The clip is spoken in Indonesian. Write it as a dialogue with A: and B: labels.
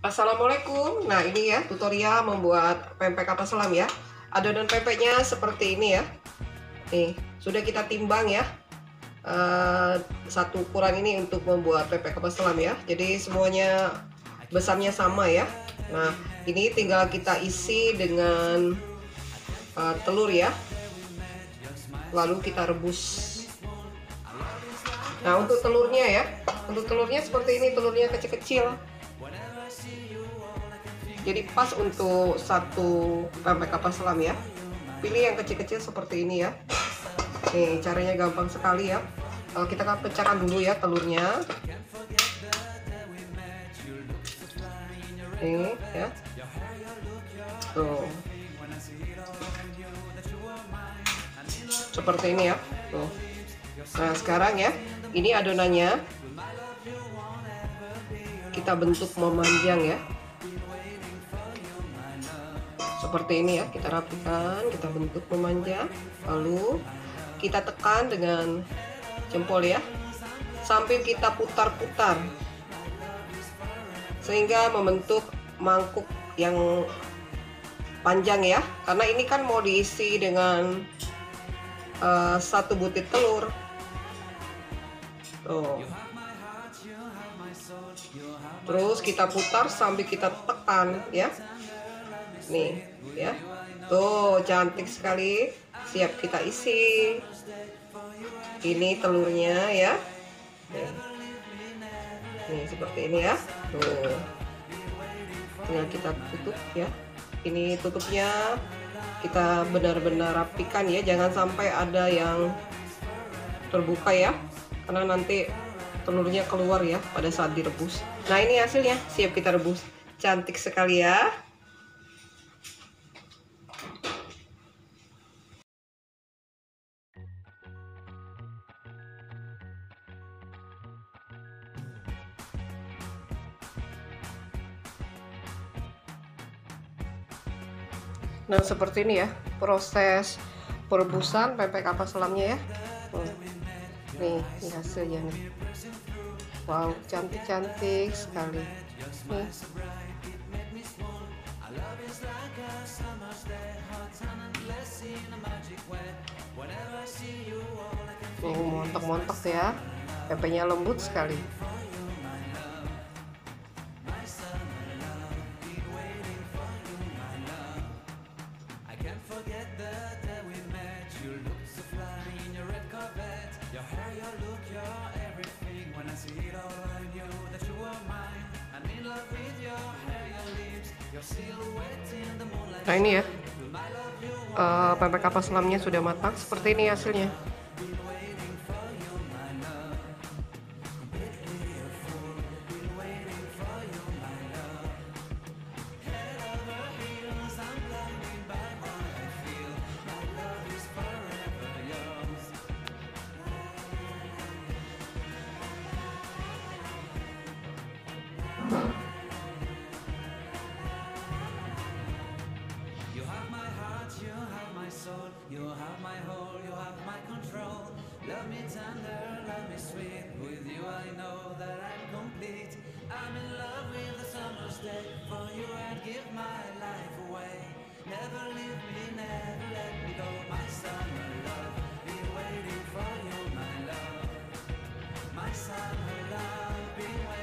A: Assalamualaikum. Nah, ini ya tutorial membuat pempek kapal selam ya. Adonan pempeknya seperti ini ya. Nih, sudah kita timbang ya. Satu ukuran ini untuk membuat pempek kapal selam ya. Jadi semuanya besarnya sama ya. Nah, ini tinggal kita isi dengan telur ya. Lalu kita rebus. Nah, untuk telurnya ya. Untuk telurnya seperti ini, telurnya kecil-kecil. Jadi pas untuk satu pempek kapal selam ya. Pilih yang kecil-kecil seperti ini ya. Nih, caranya gampang sekali ya. Kita akan pecahkan dulu ya telurnya. Nih ya. Tuh. Seperti ini ya. Tuh. Nah, sekarang ya, ini adonannya kita bentuk memanjang ya. Seperti ini ya, kita rapikan, kita bentuk memanjang, lalu kita tekan dengan jempol ya, sambil kita putar-putar sehingga membentuk mangkuk yang panjang ya, karena ini kan mau diisi dengan satu butir telur. Tuh. Terus kita putar sambil kita tekan ya. Nih ya, tuh cantik sekali, siap kita isi. Ini telurnya ya. Nih seperti ini ya. Tuh, tinggal kita tutup ya. Ini tutupnya kita benar-benar rapikan ya, jangan sampai ada yang terbuka ya, karena nanti telurnya keluar ya pada saat direbus. Nah, ini hasilnya, siap kita rebus. Cantik sekali ya. Nah, seperti ini ya proses perebusan pempek kapal selamnya ya. Nih, ini hasilnya nih. Wow, cantik-cantik sekali. Nih. Montok-montok ya. Pempeknya lembut sekali. Nah, ini ya, pempek kapal selamnya sudah matang. Seperti ini hasilnya. You have my whole, you have my control. Love me tender, love me sweet. With you I know that I'm complete. I'm in love with the summer's day. For you I'd give my life away. Never leave me, never let me go. My summer love, be waiting for you, my love. My summer love, be waiting.